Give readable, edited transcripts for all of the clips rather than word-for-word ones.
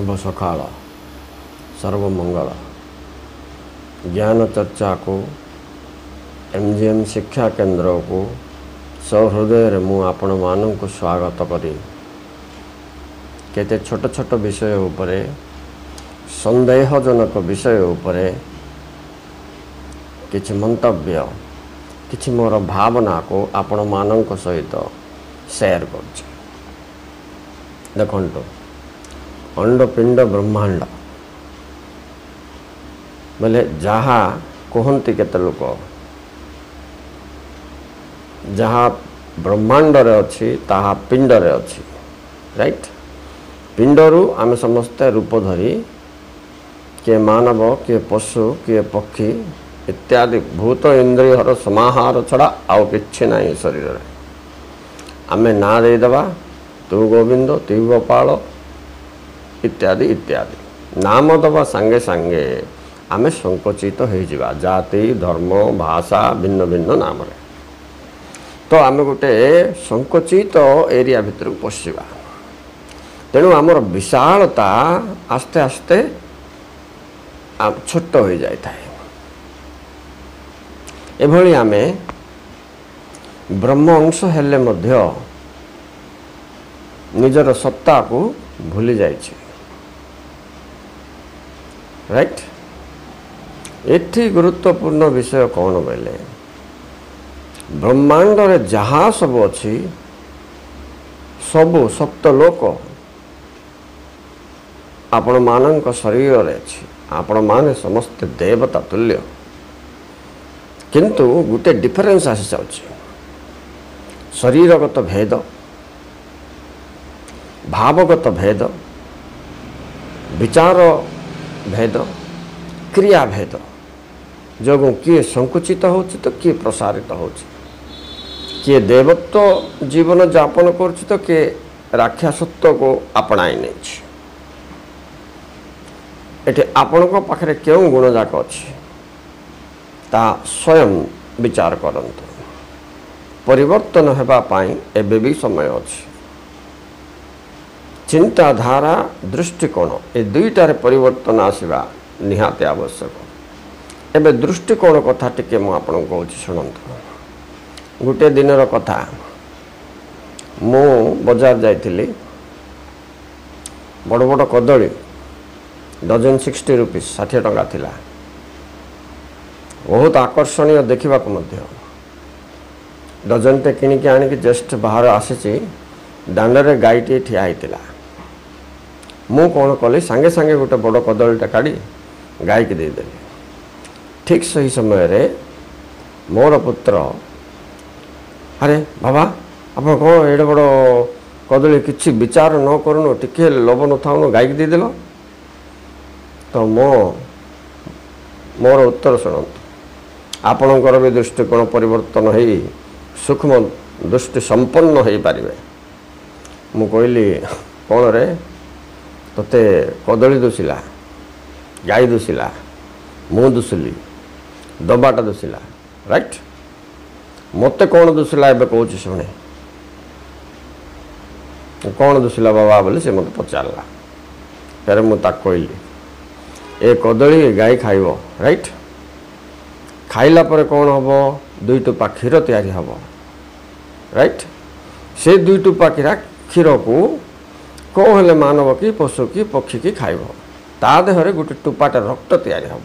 शुभ सकाळ सर्वमंगल ज्ञान चर्चा को एमजीएम शिक्षा केंद्र को सहृदय मु आपण मानक स्वागत करी केते छोट छोट विषय उपरे संदेहजनक विषय उपरे किछि मंतव्य किछि मोर भावना को आपण मानक सहित शेयर कर देखो अंडपिंड ब्रह्मांड बोले जहाँ कहती केते लोक जहाँ ब्रह्मांड रे अच्छी ताहा पिंड रे अच्छी राइट पिंडरू आम समस्ते रूप धरी किए मानव किए पशु किए पक्षी इत्यादि भूत इंद्रियर समाहार छड़ा आउ किछि नहीं शरीर रे आमे ना देदेबा तू गोविंद तू गोपाल इत्यादि इत्यादि नाम दबा संगे संगे आमे संकोचित हो जावा जाति धर्म भाषा भिन्न भिन्न नाम रे तो आमे गोटे संकोचित एरिया भितर पशिबा तेणु आमर विशालता आस्ते आस्ते छोट हो जाए एभली आमे ब्रह्म अंश हेले मध्य निजर सत्ता को भूली जाइए राइट एठी गुरुत्वपूर्ण विषय कौन बोले ब्रह्मांड रे जहाँ सब अच्छी सबु सप्त लोक आपण मानक शरीर रे अच्छी आपण माने समस्त देवता तुल्य किंतु गोटे डिफरेंस आसी जाउछि शरीरगत भेद भावगत भेद विचार भेद क्रिया भेद जो किए संकुचित होछि तो किए प्रसारित होछि किए देवत्व जीवन यापन करछि तो किए राक्षसत्व को अपनाई नेछि एटे आपण को पाखरे केउ गुण जाक अछि ता स्वयं विचार करंतु परिवर्तन हेबा पाई एबे भी समय अछि चिंताधारा दृष्टिकोण ए दुईटारे परिवर्तन आसवा निहाती आवश्यक एबे दृष्टिकोण कथा टिके मु आपन को शुणंतु गोटे दिनर कथा मु बाजार जाइथिली बड़ बड़ कदली डजन 60 रुपीस 60 टंका थिला बहुत आकर्षणीय देखा डजन टे किणिक आनिक जस्ट बाहर आसी दांडे गाईटे ठिया होता मु कौन कली सांगे सांगे गोटे बड़ कदलीटा काढ़ी गाई की देदेली ठीक सही समय रे मोर पुत्र अरे बाबा आप कौन एडे बड़ कदली किसी विचार न करूनु टिके लोभ न थाउनु गाई की देदेल तो मोर उत्तर शुणु आपणकर भी दृष्टिकोण परिवर्तन हो सूक्ष्म दृष्टि संपन्न हो पारे मु कहली कौन रे तोते कदली दुसिला गाई दुसिला मु दुसिली दबाटा दुसिला राइट मते कौन दुसिला एबे कहूँ शुणे कौन दुसिला बाबा बोले से मत पचारा फिर मुझे कहली ए कदली गाई खाइब राइट खाइला पर कौन हम दुई टोपा क्षीर तैयारी हम राइट से दुई टोपा क्षीर को कौन हेले मानव कि पशु कि पक्षी की खाइब ता देहरे गोटे टोपाटा रक्त तैयारी हम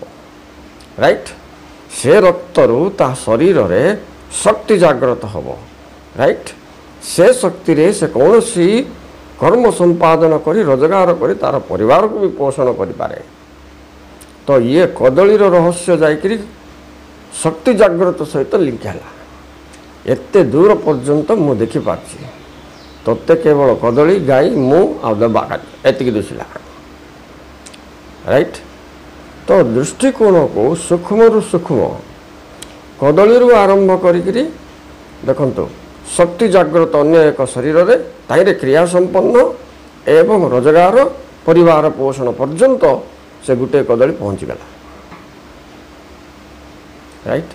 राइट से रक्तरु ता शरीर रे शक्ति जागृत हम राइट से शक्ति रे से कौन सी कर्म संपादन करी रोजगार करी तार परिवार को भी पोषण करि पारे तो ये कदली रहस्य जाइकरी शक्ति जागृत सहित लिंक है एते दूर पर्यंत मु देखी पार्ची तोते केवल कदली गाई मु आ दबा एति दुसिला राइट तो दृष्टिकोण को सूक्ष्म सूक्ष्म कदली आरंभ करी देखंतु शक्ति जागृत अन्य एक शरीर रे ताइरे क्रिया संपन्न एवं रोजगार परिवार पोषण पर्यंत से गोटे कदली पहुँची गला राइट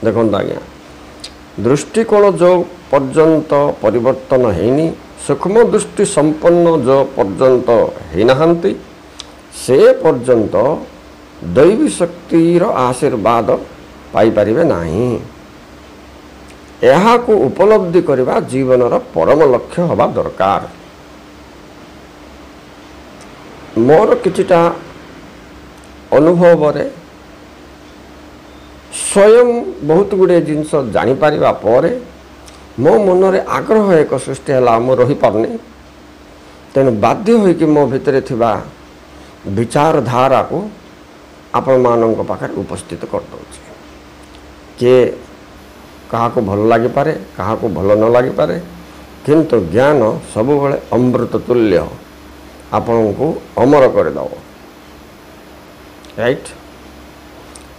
देखो आज्ञा दृष्टिकोण जो पर्यंत परिवर्तन हैनी सूक्ष्म दृष्टि संपन्न जो पर्यंत ही नहांती से पर्यंत दैवी शक्तिर आशीर्वाद पाई परिबे नाही। को उपलब्धि करवा जीवनर परम लक्ष्य हवा दरकार। मोर किछिटा अनुभव रे स्वयं बहुत गुड़े जिनस जापर मो मन रे आग्रह एक सृष्टि है मु रही पारनी तेणु बाध्य होइकि मो भितर थिबा विचारधारा को आपण मानक पाखे उपस्थित कर दउछि। किए क्या भल लगी पारे क्या भल न लगी पारे किंतु ज्ञान सबुबले अमृत तुल्य आपण को अमर करदब राइट।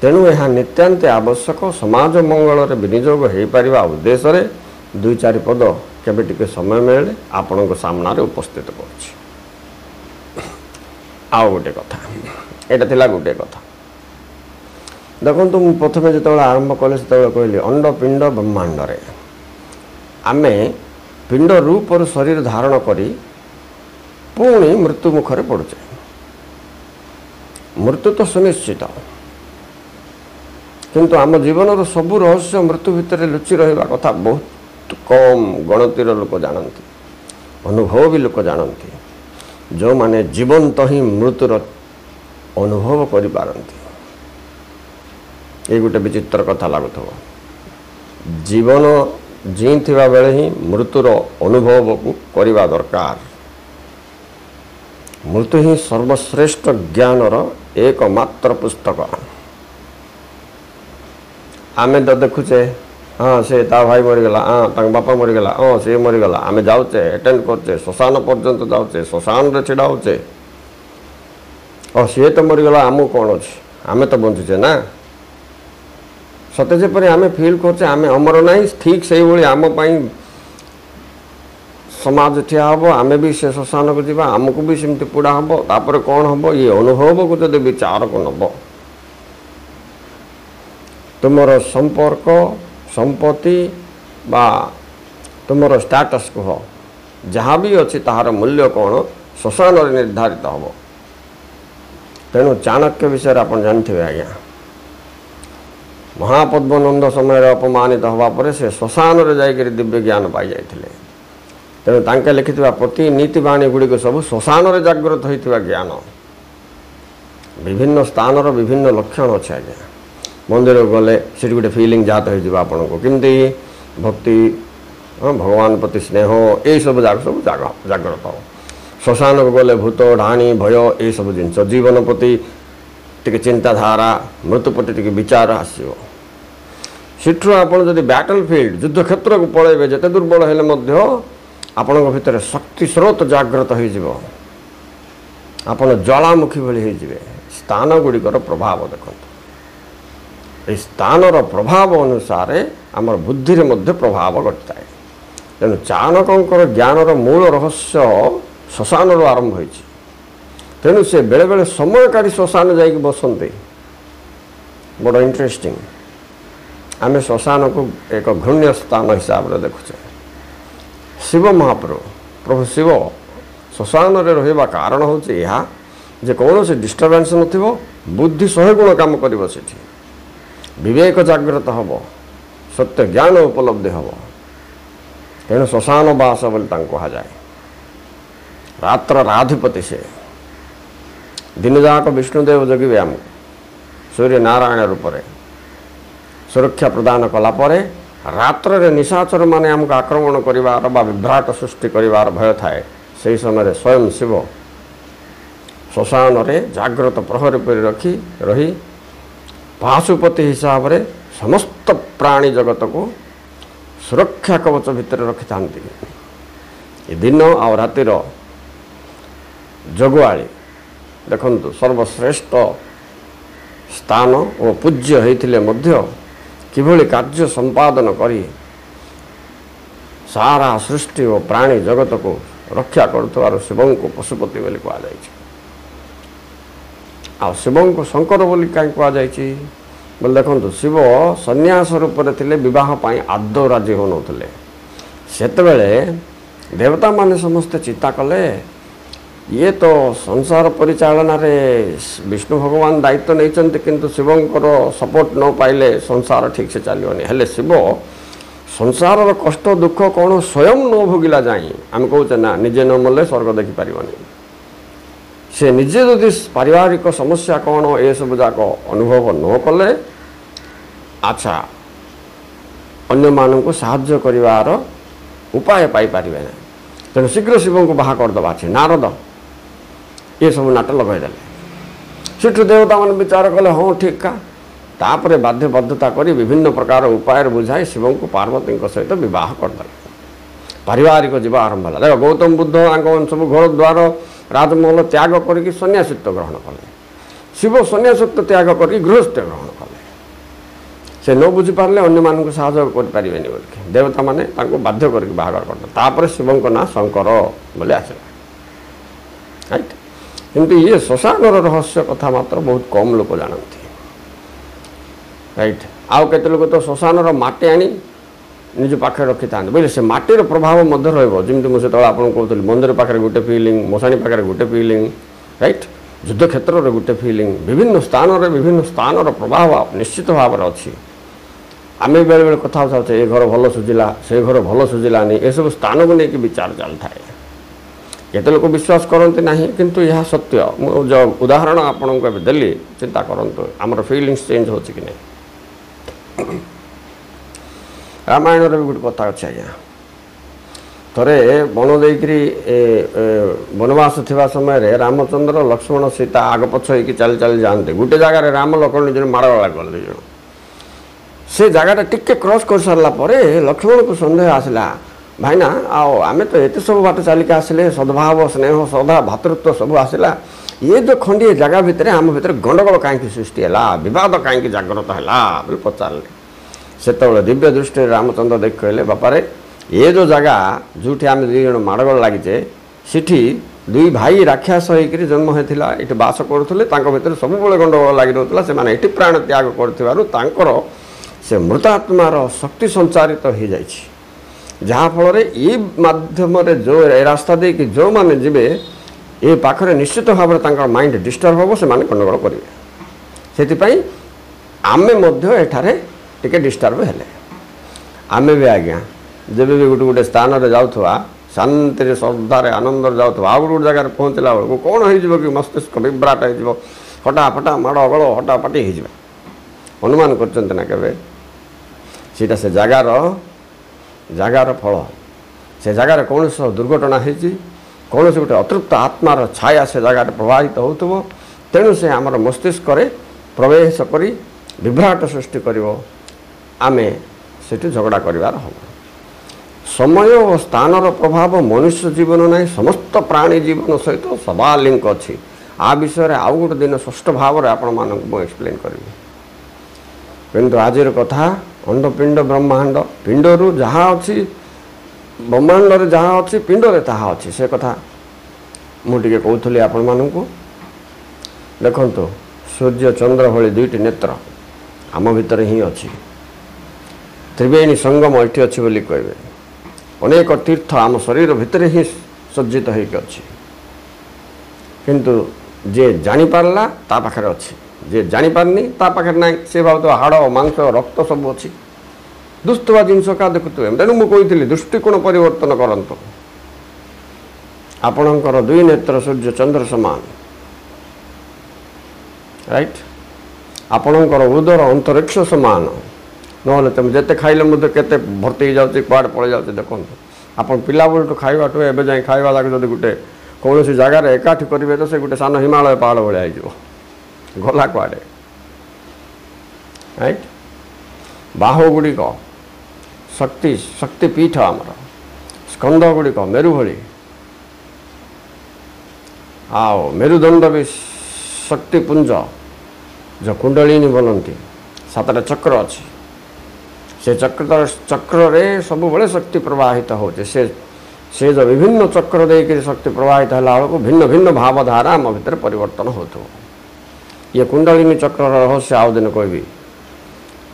तेणु यह नित्यांत आवश्यक समाज मंगल विनियोग हो पार उद्देश्य दुई चार पद केबे टिके समय मिले आपण को सामना रे उपस्थित कर। आउ गोटे कथा एटा थिला गोटे कथा देखो मुझे प्रथम जो आरंभ कले से कहली अंड पिंड ब्रह्मांड रे आमे पिंड रूप और शरीर धारण करी पुणी मृत्यु मुखरे पड़ुचे। मृत्यु तो सुनिश्चित किंतु आम जीवन सबु रहस्य मृत्यु भितर लुचि रहा कथा बहुत कम गणतिर लोक जानती अनुभव भी लोक जानती जो माने जीवंत ही मृत्युर अनुभव करि पारंती। ये गोटे विचित्र कथा लगुव जीवन जीवा बेले ही मृत्युर अनुभव को करवा दरकार। मृत्यु ही सर्वश्रेष्ठ ज्ञानर एकमात्र पुस्तक। आमे तो देखुचे हाँ से ता भाई मरीगला हाँ तक बापा मरीगला हाँ से मरीगला आमे जाऊचे अटेंड करचे श्मशान पर्यंत जाऊचे श्मशान रे छिड़ा होचे और सी तो मरीगला आमु कौन अच्छे आमे तो बंचुचे ना सते जेपरि आमे फील करचे आमे अमर नहीं ठीक से भाई आम समाज ठिया हम आमे भी से श्मशान को जीवा आमको भी सेमती पोड़ा हम तापर कौन हम ये अनुभव को जब विचार को नब तुमर संपर्क संपत्ति बा तुमर स्टेटस कह जहाँ भी अच्छी ताहार मूल्य कौन श्मशान निर्धारित हम। तेणु चाणक्य विषय आप जानते आज्ञा महापद्मनंद समय अपमानित हवापर से श्मशान जाकर दिव्य ज्ञान पाई जाते। तेणु तांके लिखिथिबा प्रति नीतिवाणी गुड़िक सब श्मशान जागृत होइथिबा ज्ञान विभिन्न स्थान विभिन्न लक्षण अच्छे आज्ञा मंदिर गले से गोटे फिलिंग जात हो आपन को किमती भक्ति भगवान प्रति स्नेह ये सब जागृत हो। श्मशान को गले भूत ढाणी भय ये सब जिनस जीवन प्रति टिके चिंताधारा मृत्यु प्रति टिके विचार आसो सेठू आपड़ जदि बैटल फील्ड युद्ध क्षेत्र को पलैबे जिते दुर्बल हेले आपण भितर शक्ति स्रोत जागृत हो आपण ज्वालामुखी भली होइजिवे। स्थान गुड़िकर प्रभाव देखो स्थानर प्रभाव अनुसार आमर बुद्धि रे मध्य प्रभाव घटता है। तेणु चाणकर ज्ञानर मूल रहस्य श्मशान आरंभ हो। तेणु से बेले बेले समय काढ़ी श्मशान जाइक बसते बड़ इंटरेस्टिंग। आम श्मशान को एक घृण्य स्थान हिसाब से देखुचे। शिव महाप्रभु प्रभु शिव श्मशान रहा कारण हूँ जे कौन से डिस्टर्बेंस नथिबो बुद्धि 100 गुण काम करिवो सेठी विवेक जागृत हम सत्य ज्ञान उपलब्धि हम। तेणु श्मशान वास बोली कहुए। रात्र राधिपति से दिन जाक विष्णुदेव जगिवे आम सूर्य नारायण रूप से सुरक्षा प्रदान कलापर रात्र रे निशाचर माने आमको आक्रमण करिवार बा विभ्राट सृष्टि करिवार भय थाए से समय स्वयं शिव श्मशान रे जागृत प्रहरी पर रखी रही पाशुपति हिसाब रे समस्त प्राणी जगत को सुरक्षा कवच भितर रखि था। दिन आ रातिर जगुआली देखंतु सर्वश्रेष्ठ स्थान और पूज्य होइथिले मध्य किभली कार्य संपादन करी सारा सृष्टि और प्राणी जगत को रक्षा करुवार शिवं को पशुपति बोली कहुई। आ शिवं को शंकर बोली कहीं कहुई बोले देखो शिव सन्यास रूप से थे बहुत आदौ राजी हो नथिले। सेतेबेले देवता माने समस्ते चिंता कले ये तो संसार परिचालन विष्णु भगवान दायित्व नहीं किंतु शिवंकर सपोर्ट न पाइले संसार ठीक से चलियोनी हेले शिव संसार कष्ट दुख कौन स्वयं न भोगिला जाए आम कहे ना निजे न मले स्वर्ग देखी पारिबनी से निजे जदि पारिवारिक समस्या कौन ए सब जाक अनुभव न कले अच्छा अन्य मानक साहाय्य करिवार उपाय पाई पारिबे ना तेणु शीघ्र शिव को बाहा करदबा छे नारद ये सब नाट लगेदेले सेठू देवता मान विचार कले हाँ ठीक का तापर बाध्यबद्धता करी विभिन्न प्रकार उपाय बुझाई शिव को पार्वती सहित बह करदे पारिवारिक जीवा आरंभ है देख गौतम बुद्ध सब घर द्वार राजमहल त्याग करके सन्यासित्व ग्रहण कले शिव सन्यासित्व त्याग कर गृहस्थ ग्रहण कले से न बुझीपारे अन्य मानक साहय करें बोल देवता मैंने बाध्य करके बाहर करदे शिव ना शंकर बोले आसला राइट किंतु ये श्मशान रहस्य कथा मात्र बहुत कम लोग जानते राइट आउ केते लोग तो श्मशान माटी आनी निज पाखे रखी था बोले से माटीर प्रभाव मध्य रही मुझे आपको कहते मंदिर पाखे गोटे फिलिंग मशाणी पाखे गोटे फिलिंग राइट युद्ध क्षेत्र में गोटे फिलिंग विभिन्न स्थान प्रभाव निश्चित भाव में अच्छी आम बेले बेले कथा चाहे ये घर भल सुझिला से घर भल सुझिलानी ये सब स्थान को लेकिन विचार चलता है केते लोग विश्वास करते ना किंतु यह सत्य जो उदाहरण आपन को देली चिंता करूँ आमर फिलिंग्स चेंज हो कि नहीं रामायण भी गोटे कथा अच्छे आज्ञा थरे बण देकरी वनवास थिबा समय रामचंद्र लक्ष्मण सीता आग पछ होगी चल चल जाते गोटे जगार राम लक्ष्मण निज माड़गला गले दुई जन से जगह टिके क्रॉस कर सारापर लक्ष्मण को सन्देह आसला भाईना आम तो ये सब बाट चलिक आसिले सद्भाव स्नेह श्रद्धा भातृत्व सब आसला ये जो खंडे जगह भितर आम भर गंडगोल कहीं सृष्टि है बद कहीं जागृत है पचारे से दिव्य दृष्टि रामचंद्र देख कहले बापारे ये जो जगह जो आम दुई जन माड़गोल लगिचे सिठी दुई भाई राक्षस होकर जन्म होता ये बास करुले भर सब गंडगोल लगी रोला से प्राण त्याग कर से मृतात्मार शक्ति संचारित हो जाए जहाँफल ये मध्यम जो रास्ता दे कि जो मैंने जीवे ये पाखरे निश्चित भाव में माइंड डिस्टर्ब हम से गंडगोल करेंगे से आमे एठारे टिके डिस्टर्ब हेले आमे भी आज्ञा जब भी गोटे गोटे स्थान में जाऊा शांति श्रद्धार आनंद जाऊा आउ गोटे जगह पहुँचला बेलू कौन हो कि मस्तिष्क विभ्राट हो हटाफटा माड़ गल हटापाटी हो अनुमान कर सीटा से जगार फल से जगार कौन दुर्घटना होती कौन से गोटे अतृप्त आत्मार छाया से जगह प्रभावित हो तेणु से आमर मस्तिष्क प्रवेश कर विभ्राट सृष्टि कर आमे से झगड़ा करार हम समय और स्थान प्रभाव मनुष्य जीवन ना समस्त प्राणी जीवन सहित सदा लिंक अच्छी आ विषय आउ गोटे दिन षष्ठ भाव आपण मानक एक्सप्लेन करी किंतु आजिर कथा अंडपिंड ब्रह्मांड पिंडरू जहाँ अच्छी ब्रह्मांड जहाँ अच्छी पिंडरे ताहा अच्छी से कथा मुझे कहूली आपण मानक देखु सूर्य चंद्र भली दुईटी नेत्र आम भितर ही अच्छी त्रिवेणी संगम ये अच्छी बोली कहे अनेक तीर्थ आम शरीर भितर ही सज्जित होकर अच्छी किंतु जे जानीपारा ता पाखे अच्छी जे जानीपारनी ता पाखे ना से भाव तो हाड़ मांस रक्त सब अच्छी दुस्तवा जिनस क्या देखुए तेणु मुझे दृष्टिकोण परिवर्तन करंतु आपणकर दुई नेत्र सूर्य चंद्र समान राइट आपणकर उदर अंतरिक्ष समान ना तुम जिते खाइले मुझे केते भर्ती जाऊँगी कुआड़े पड़े जाऊँगी देखो आप पिला बेलू खावाठू एवं जाए खावा लगे जब गोटे कौन सी जगार एकाठी करेंगे तो से गोटे सान हिमालय पहाड़ भाया हो गला कुआड़े राइट बाहु गुड़िक शक्ति शक्तिपीठ आमर स्कंद गुड़िक मेरु भली आओ मेरुदंड भी शक्तिपुंज जो कुंडलिनी बोलती सातटा चक्र अच्छी से चक्र रे सब बड़े शक्ति प्रवाहित होते से जो विभिन्न चक्र देकर शक्ति प्रवाहित है बेलू भिन्न भिन्न भावधारा आम भर परिवर्तन हो ये कुंडलिनी चक्र रहस्य आउ दिन कहबी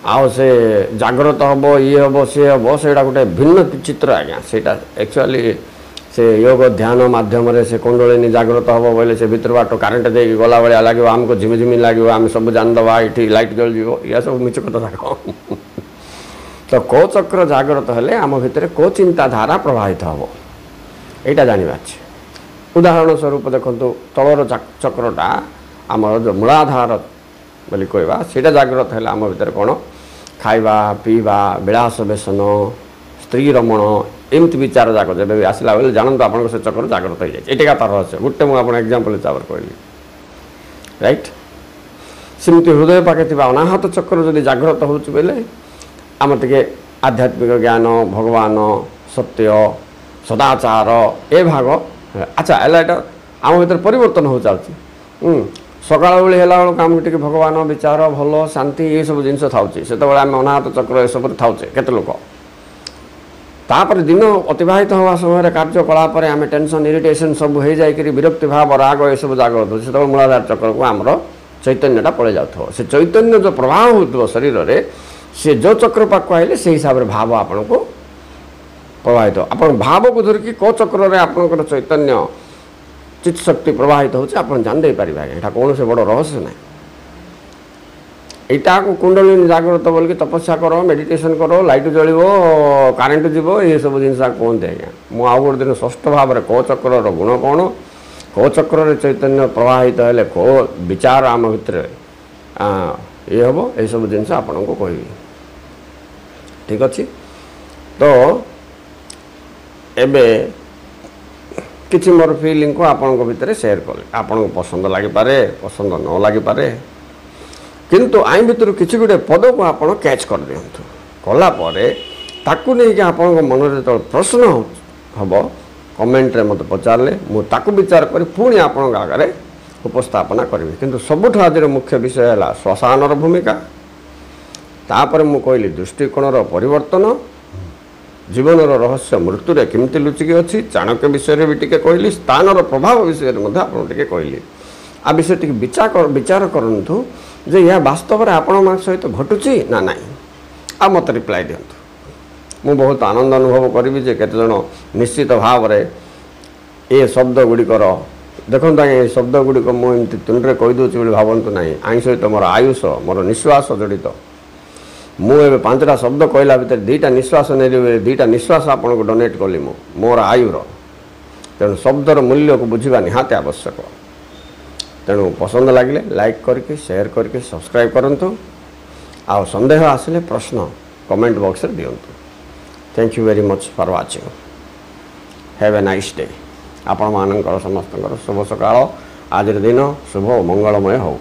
आउ से जागृत हम ये हम सी हम से गोटे भिन्न चित्र आज्ञा से एक्चुअली से योग ध्यान माध्यम से कुंडलिनी जागृत हम बोले से भितर बाट करेन्ट दे गला भाया लगे आमको झिमिझिमि लगे आम सब जानदवा ये लाइट जल जाव या सब मिछ कथा तो को चक्र जागृत हेले आम भितर को चिंताधारा प्रभावित हम यहाँ जानवा उदाहरण स्वरूप देखो तलर चक्रटा आमर जो मूलाधार बोली कहवा सीटा जागृत है आम भितर कौन खाइबा पीवा विलास व्यसन स्त्री रमण एमती विचार जाक जब भी आसला बेले जानते आप से चक्र जागृत हो जाए ये तार रहस्य गोटे मुझे एग्जांपल हिसाब से कहली राइट सेमती हृदय पाखे थी अनाहत चक्र जब जागृत होले आम टे आध्यात्मिक ज्ञान भगवान सत्य सदाचार ए भाग अच्छा है आम भर परिवर्तन हो चलती सकाल बेली है आम टे भगवान विचार भल शांति ये सब जिन था से आम अनाहत चक्र ये सब थाचे केते लोक तापर दिन अतिवाहित हवा समय कार्यकलाप आम टेंशन इरिटेशन सब हो जाए विरक्ति भाव राग ये सब जागृत हो से मूलाधार चक्र को आमर चैतन्यटा पड़े जाऊ से चैतन्य जो प्रभाव हो शरीर में से जो चक्र पाक आइले से हिसाब से भाव आपन को प्रभावित आप भाव को धरिकी को चक्र में आपंकर चैतन्य चित्त शक्ति प्रभावित होचे आप जान दे पारे यहाँ कौन से बड़ रहस्य ना यहाँ को कुंडलिनी जागृत बोल तपस्या करो मेडिटेशन करो लाइट जलिव करेन्ट जीव ये सब जिन कहते आज्ञा मुझे गोटे दिन षष्ठ भाव में को चक्र गुण कौन को चक्र चैतन्य प्रभावित हेले को विचार आम भितर ये हम ये सब जिन आपन को कह ठीक अच्छे तो एबे किसी मोर फिलिंग को आपण भितर शेयर कले आपन को पसंद लगी पारे पसंद न लगी पारे किंतु आई भितर किसी गोटे पद को आप कैच कर दिंतु कलापर ताकू नहीं आपण मन में जो प्रश्न हम कमेंट रे मत पचारे मुझे विचार कर पुणी आपण आगे उपस्थापना करी किंतु सबुठ आज मुख्य विषय है श्मशान भूमिका तापर मु कहली दृष्टिकोण परिवर्तन जीवन रहस्य मृत्यु केमती लुचिकी अच्छी चाणक्य विषय भी टे कहली स्थान प्रभाव विषय में आपटे कहली आ विषय टी विचार करूँ जे यह वास्तव में आपण सहित घटुची ना ना आ मत रिप्लाई दिंतु मु बहुत आनंद अनुभव करी जे केते जन निश्चित भाव में ये शब्द गुड़िकर देखो ये शब्द गुड़िक मुझे तुंडे कहीदे भावतु ना आई सहित मोर आयुष मोर निश्वास जड़ित मुझे 5टा शब्द कहला भितर 2टा निश्वास नहीं 2टा निश्वास आपको डोनेट कली मोर आयुर तेणु शब्दर मूल्य को बुझा निहाती आवश्यक तेणु पसंद लगे लाइक करके शेयर करके सब्सक्राइब करंतु आ संदेह आसिले प्रश्न कमेंट बॉक्स रे दियंतु thank you very much for watching have a nice day आपण मानकर समस्त शुभ सकाळ आज दिन शुभ मंगलमय हो।